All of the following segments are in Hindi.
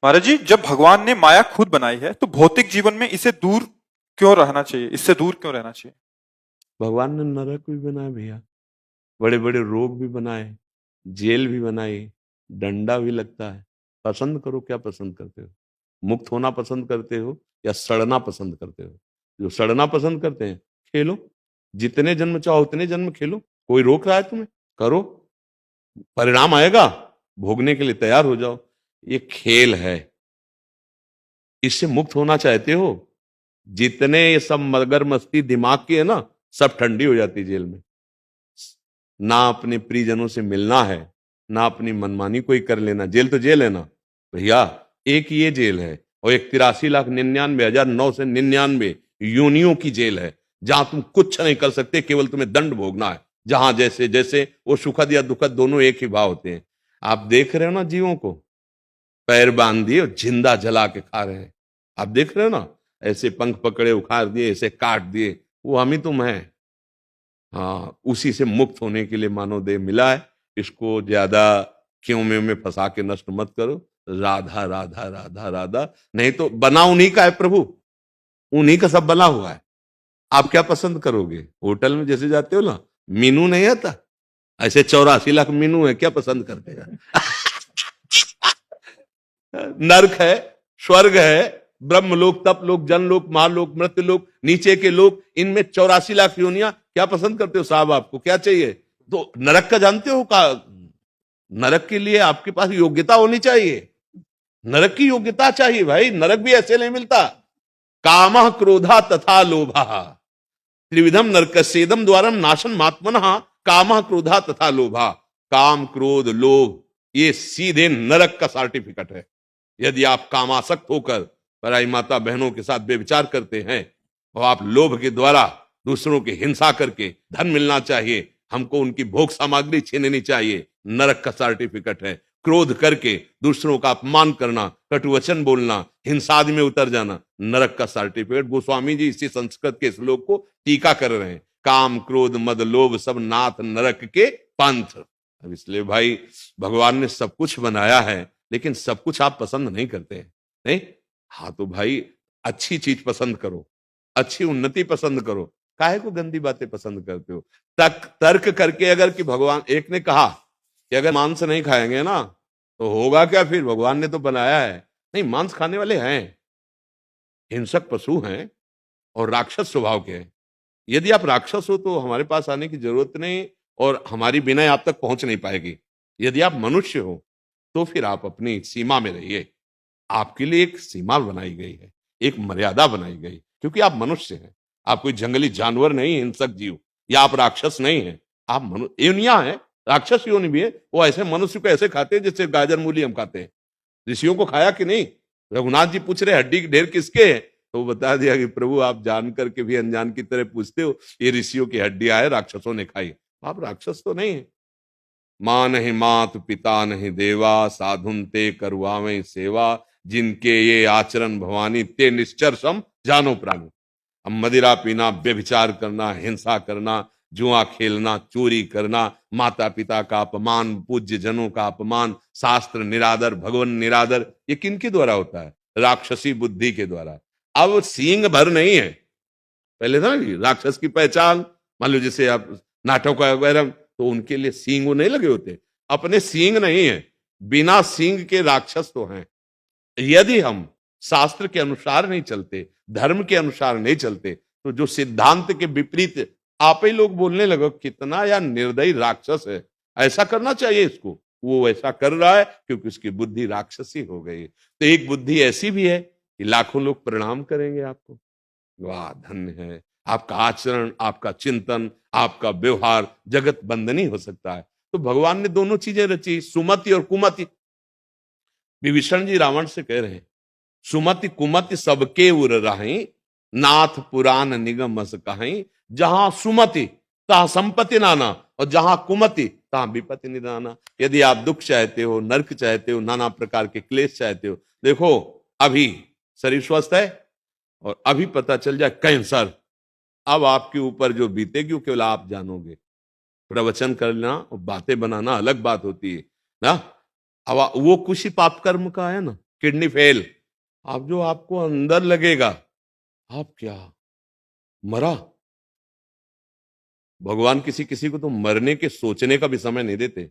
महाराज जी, जब भगवान ने माया खुद बनाई है तो भौतिक जीवन में इसे दूर क्यों रहना चाहिए, इससे दूर क्यों रहना चाहिए? भगवान ने नरक भी बनाए भैया, बड़े बड़े रोग भी बनाए, जेल भी बनाई, डंडा भी लगता है। पसंद करो, क्या पसंद करते हो? मुक्त होना पसंद करते हो या सड़ना पसंद करते हो? जो सड़ना पसंद करते हैं, खेलो, जितने जन्म चाहो उतने जन्म खेलो, कोई रोक रहा है तुम्हें? करो, परिणाम आएगा, भोगने के लिए तैयार हो जाओ। ये खेल है, इससे मुक्त होना चाहते हो? जितने ये सब मगर मस्ती दिमाग की है ना, सब ठंडी हो जाती जेल में। ना अपने प्रियजनों से मिलना है, ना अपनी मनमानी कोई कर लेना। जेल तो जेल है ना भैया, एक ये जेल है और एक 83,99,999 योनियों की जेल है, जहां तुम कुछ नहीं कर सकते, केवल तुम्हें दंड भोगना है। जहां जैसे जैसे वो सुखद या दुखद दोनों एक ही भाव होते हैं। आप देख रहे हो ना जीवों को, पैर बांध दिए और जिंदा जला के खा रहे हैं। आप देख रहे हो ना, ऐसे पंख पकड़े उखाड़ दिए, ऐसे काट दिए, वो हम ही तुम हैं। हाँ, उसी से मुक्त होने के लिए मानव देह मिला है। इसको ज्यादा क्यों में फंसा के नष्ट मत करो। राधा राधा राधा राधा, नहीं तो बना उन्हीं का है प्रभु, उन्हीं का सब बना हुआ है। आप क्या पसंद करोगे? होटल में जैसे जाते हो ना, मीनू नहीं आता, ऐसे 84 लाख मीनू है, क्या पसंद करते हैं? नरक है, स्वर्ग है, ब्रह्मलोक, तपलोक, जनलोक, महालोक, मृत्युलोक, नीचे के लोक, इनमें 84 लाख योनियां, क्या पसंद करते हो साहब? आपको क्या चाहिए? तो नरक का जानते हो का? नरक के लिए आपके पास योग्यता होनी चाहिए, नरक की योग्यता चाहिए भाई। नरक भी ऐसे नहीं मिलता। कामः क्रोधा तथा लोभा, त्रिविधम नरकस्येदम द्वारम नाशन मात्मनः। कामः क्रोधा तथा लोभा, काम क्रोध लोभ, ये सीधे नरक का सर्टिफिकेट है। यदि आप कामासक्त होकर पराई माता बहनों के साथ बेविचार करते हैं और आप लोभ के द्वारा दूसरों की हिंसा करके धन मिलना चाहिए, हमको उनकी भोग सामग्री छीननी चाहिए, नरक का सर्टिफिकेट है। क्रोध करके दूसरों का अपमान करना, कटुवचन बोलना, हिंसा आदि में उतर जाना, नरक का सर्टिफिकेट। गोस्वामी जी इसी संस्कृत के श्लोक को टीका कर रहे हैं। काम क्रोध मद लोभ सब नाथ नरक के पंथ। अब इसलिए भाई, भगवान ने सब कुछ बनाया है, लेकिन सब कुछ आप पसंद नहीं करते हैं, नहीं? हाँ तो भाई, अच्छी चीज पसंद करो, अच्छी उन्नति पसंद करो, काहे को गंदी बातें पसंद करते हो? तर्क करके, अगर कि भगवान एक ने कहा कि अगर मांस नहीं खाएंगे ना तो होगा क्या, फिर भगवान ने तो बनाया है। नहीं, मांस खाने वाले हैं, हिंसक पशु हैं और राक्षस स्वभाव के हैं। यदि आप राक्षस हो तो हमारे पास आने की जरूरत नहीं, और हमारी बिना आप तक पहुंच नहीं पाएगी। यदि आप मनुष्य हो तो फिर आप अपनी सीमा में रहिए। आपके लिए एक सीमा बनाई गई है, एक मर्यादा बनाई गई, क्योंकि आप मनुष्य हैं। आप कोई जंगली जानवर नहीं, हिंसक जीव, या आप राक्षस नहीं हैं। आप योनियां हैं, राक्षस योनि भी है। वो ऐसे मनुष्य को ऐसे खाते हैं जैसे गाजर मूली हम खाते हैं। ऋषियों को खाया कि नहीं? रघुनाथ जी पूछ रहे हड्डी के ढेर किसके है, तो वो बता दिया कि प्रभु आप जान करके भी अनजान की तरह पूछते हो, ये ऋषियों की हड्डियां है, राक्षसों ने खाई। आप राक्षस तो नहीं है। माँ नहीं मात पिता नहीं देवा, साधुन ते करवावे सेवा, जिनके ये आचरण भवानी ते निश्चर सम जानो प्राणी। अब मदिरा पीना, व्यभिचार करना, हिंसा करना, जुआ खेलना, चोरी करना, माता पिता का अपमान, पूज्य जनों का अपमान, शास्त्र निरादर, भगवान निरादर, ये किनके द्वारा होता है? राक्षसी बुद्धि के द्वारा। अब सींग भर नहीं है। पहले था ना कि राक्षस की पहचान, मान लो जैसे आप नाटक वगैरह, तो उनके लिए सींग वो नहीं लगे होते। अपने सींग नहीं है, बिना सींग के राक्षस तो हैं। यदि हम शास्त्र के अनुसार नहीं चलते, धर्म के अनुसार नहीं चलते, तो जो सिद्धांत के विपरीत आप ही लोग बोलने लगो, कितना या निर्दयी राक्षस है, ऐसा करना चाहिए इसको, वो ऐसा कर रहा है क्योंकि उसकी बुद्धि राक्षसी हो गई। तो एक बुद्धि ऐसी भी है कि लाखों लोग प्रणाम करेंगे आपको। वाह, धन्य है आपका आचरण, आपका चिंतन, आपका व्यवहार जगत बंदनी हो सकता है। तो भगवान ने दोनों चीजें रची, सुमति और कुमति। विभीषण जी रावण से कह रहे हैं, सुमति कुमति सबके उर रही, नाथ पुराण निगम अस कहीं। जहां सुमति तहां संपत्ति नाना, और जहां कुमति तहां विपत्ति निदाना। यदि आप दुख चाहते हो, नरक चाहते हो, नाना प्रकार के क्लेश चाहते हो, देखो अभी शरीर स्वस्थ है और अभी पता चल जाए कैंसर, अब आपके ऊपर जो बीतेगी वो केवल आप जानोगे। प्रवचन करना और बातें बनाना अलग बात होती है ना। अब वो कुछ ही पाप कर्म का है ना, किडनी फेल। अब जो आपको अंदर लगेगा, आप क्या मरा? भगवान किसी किसी को तो मरने के सोचने का भी समय नहीं देते।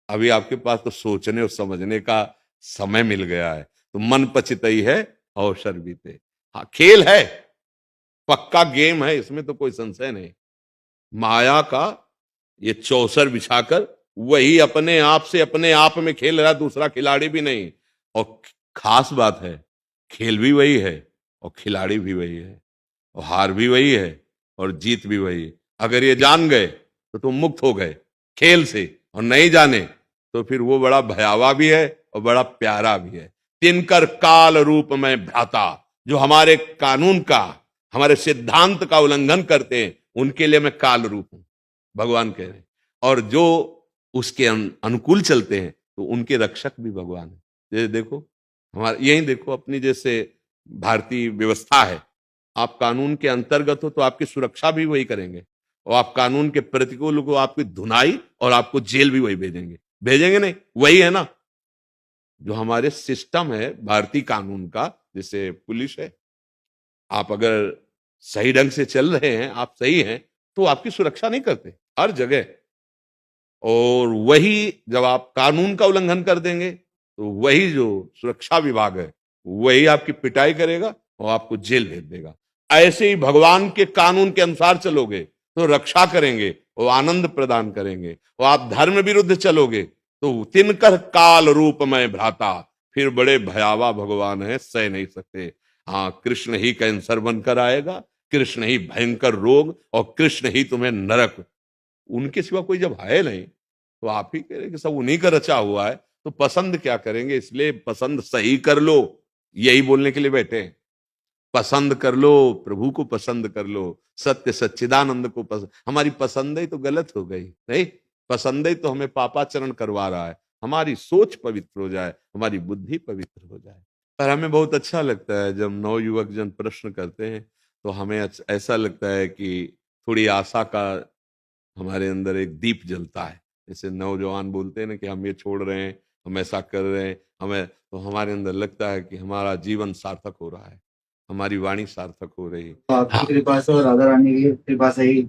अभी आपके पास तो सोचने और समझने का समय मिल गया है। तो मन पचितई है अवसर बीते। हाँ, खेल है, पक्का गेम है, इसमें तो कोई संशय नहीं। माया का ये चौसर बिछाकर वही अपने आप से अपने आप में खेल रहा, दूसरा खिलाड़ी भी नहीं। और खास बात है, खेल भी वही है और खिलाड़ी भी वही है, और हार भी वही है और जीत भी वही है। अगर ये जान गए तो तुम मुक्त हो गए खेल से, और नहीं जाने तो फिर वो बड़ा भयावह भी है और बड़ा प्यारा भी है। तिनकर काल रूप में भ्राता, जो हमारे कानून का, हमारे सिद्धांत का उल्लंघन करते हैं, उनके लिए मैं काल रूप हूं, भगवान कह रहे हैं। और जो उसके अनुकूल चलते हैं तो उनके रक्षक भी भगवान है। जैसे देखो, हमारे यही देखो, अपनी जैसे भारतीय व्यवस्था है, आप कानून के अंतर्गत हो तो आपकी सुरक्षा भी वही करेंगे, और आप कानून के प्रतिकूल को आपकी धुनाई और आपको जेल भी वही भेजेंगे। भेजेंगे नहीं? वही है ना जो हमारे सिस्टम है भारतीय कानून का। जैसे पुलिस है, आप अगर सही ढंग से चल रहे हैं, आप सही हैं, तो आपकी सुरक्षा नहीं करते हर जगह। और वही जब आप कानून का उल्लंघन कर देंगे तो वही जो सुरक्षा विभाग है वही आपकी पिटाई करेगा और आपको जेल भेज देगा। ऐसे ही भगवान के कानून के अनुसार चलोगे तो रक्षा करेंगे और आनंद प्रदान करेंगे, और आप धर्म विरुद्ध चलोगे तो तिनकर काल रूप में भ्राता, फिर बड़े भयावह भगवान है, सह नहीं सकते। हाँ, कृष्ण ही कैंसर बनकर आएगा, कृष्ण ही भयंकर रोग, और कृष्ण ही तुम्हें नरक। उनके सिवा कोई जब है नहीं तो आप ही कह रहे कि सब उन्हीं का रचा हुआ है, तो पसंद क्या करेंगे? इसलिए पसंद सही कर लो, यही बोलने के लिए बैठे हैं। पसंद कर लो, प्रभु को पसंद कर लो, सत्य सच्चिदानंद को पसंद। हमारी पसंद ही तो गलत हो गई नहीं, पसंद ही तो हमें पापाचरण करवा रहा है। हमारी सोच पवित्र हो जाए, हमारी बुद्धि पवित्र हो जाए। पर हमें बहुत अच्छा लगता है जब नवयुवक जन प्रश्न करते हैं, तो हमें ऐसा लगता है कि थोड़ी आशा का हमारे अंदर एक दीप जलता है। जैसे नौजवान बोलते हैं ना कि हम ये छोड़ रहे हैं, हम ऐसा कर रहे हैं, हमें तो हमारे अंदर लगता है कि हमारा जीवन सार्थक हो रहा है, हमारी वाणी सार्थक हो रही है। आपकी कृपा से और राधा रानी की कृपा से ही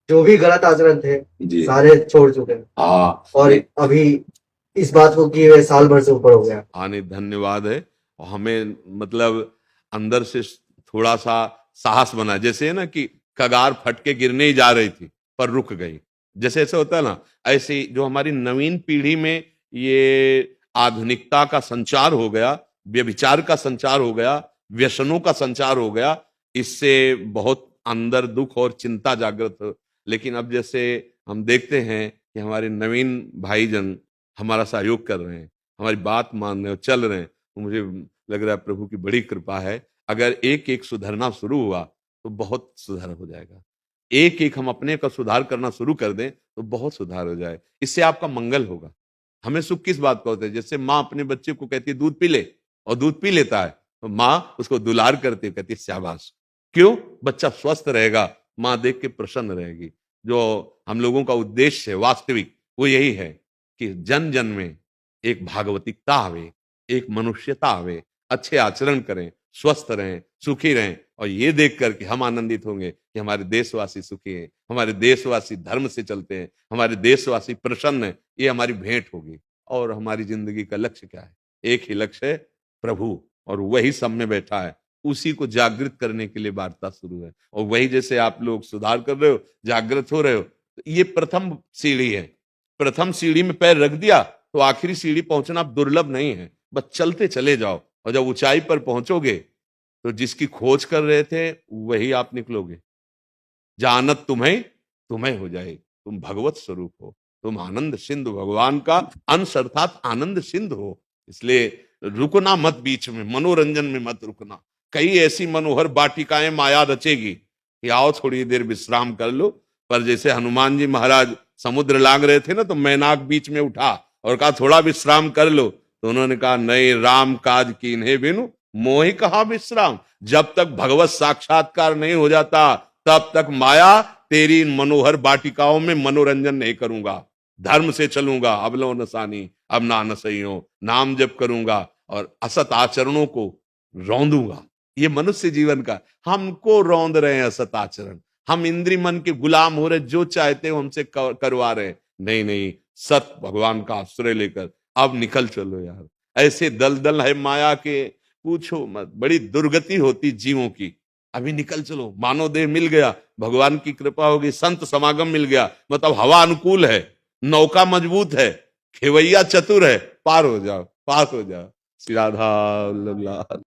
जो भी गलत आचरण थे जी सारे छोड़ चुके हैं। हाँ, और अभी इस बात को किए हुए साल भर से ऊपर हो गया। आने धन्यवाद है। और हमें मतलब अंदर से थोड़ा सा साहस बना, जैसे है ना कि कगार फट के गिरने ही जा रही थी पर रुक गई, जैसे ऐसा होता है ना, ऐसे ही जो हमारी नवीन पीढ़ी में ये आधुनिकता का संचार हो गया, व्यभिचार का संचार हो गया, व्यसनों का संचार हो गया, इससे बहुत अंदर दुख और चिंता जागृत हो। लेकिन अब जैसे हम देखते हैं कि हमारे नवीन भाईजन हमारा सहयोग कर रहे हैं, हमारी बात मान रहे हैं, चल रहे हैं, तो मुझे लग रहा है प्रभु की बड़ी कृपा है। अगर एक एक सुधरना शुरू हुआ तो बहुत सुधार हो जाएगा। एक एक हम अपने का सुधार करना शुरू कर दें तो बहुत सुधार हो जाए, इससे आपका मंगल होगा। हमें सुख किस बात का होता है? जैसे माँ अपने बच्चे को कहती है दूध पी ले, और दूध पी लेता है, तो माँ उसको दुलार करती है, कहती है शाबाश। क्यों? बच्चा स्वस्थ रहेगा, माँ देख के प्रसन्न रहेगी। जो हम लोगों का उद्देश्य है वास्तविक, वो यही है कि जन जन में एक भागवतिकता आवे, एक मनुष्यता आवे, अच्छे आचरण करें, स्वस्थ रहें, सुखी रहें, और ये देख करके हम आनंदित होंगे कि हमारे देशवासी सुखी हैं, हमारे देशवासी धर्म से चलते हैं, हमारे देशवासी प्रसन्न हैं। ये हमारी भेंट होगी। और हमारी जिंदगी का लक्ष्य क्या है? एक ही लक्ष्य है, प्रभु, और वही सब में बैठा है। उसी को जागृत करने के लिए वार्ता शुरू है, और वही जैसे आप लोग सुधार कर रहे हो, जागृत हो रहे हो, तो ये प्रथम सीढ़ी है। प्रथम सीढ़ी में पैर रख दिया तो आखिरी सीढ़ी पहुंचना दुर्लभ नहीं है, बस चलते चले जाओ, और जब ऊंचाई पर पहुंचोगे तो जिसकी खोज कर रहे थे वही आप निकलोगे। जानत तुम्हें तुम्हें हो जाए, तुम भगवत स्वरूप हो, तुम आनंद सिंधु, भगवान का अंश अर्थात आनंद सिंधु हो। इसलिए रुकना मत बीच में, मनोरंजन में मत रुकना। कई ऐसी मनोहर वाटिकाएं माया रचेगी कि आओ थोड़ी देर विश्राम कर लो। पर जैसे हनुमान जी महाराज समुद्र लांग रहे थे ना, तो मैनाक बीच में उठा और कहा थोड़ा विश्राम कर लो, तो उन्होंने कहा नहीं, राम काज कीन्हे बिनु मोहि कहा विश्राम। जब तक भगवत साक्षात्कार नहीं हो जाता तब तक माया तेरी मनोहर वाटिकाओं में मनोरंजन नहीं करूंगा। धर्म से चलूंगा, अब लो नसानी अब ना नसइयो, नाम जप करूंगा और असत आचरणों को रौंदूंगा। ये मनुष्य जीवन का, हमको रौंद रहे हैं असत आचरण, हम इंद्रिय मन के गुलाम हो रहे, जो चाहते हो हमसे करवा रहे हैं। नहीं नहीं, सत भगवान का आश्रय लेकर अब निकल चलो यार। ऐसे दलदल है माया के, पूछो मत, बड़ी दुर्गति होती जीवों की। अभी निकल चलो, मानव देह मिल गया, भगवान की कृपा होगी, संत समागम मिल गया, मतलब हवा अनुकूल है, नौका मजबूत है, खेवैया चतुर है, पार हो जाओ, पार हो जाओ। श्री राधा वल्लभ लाल।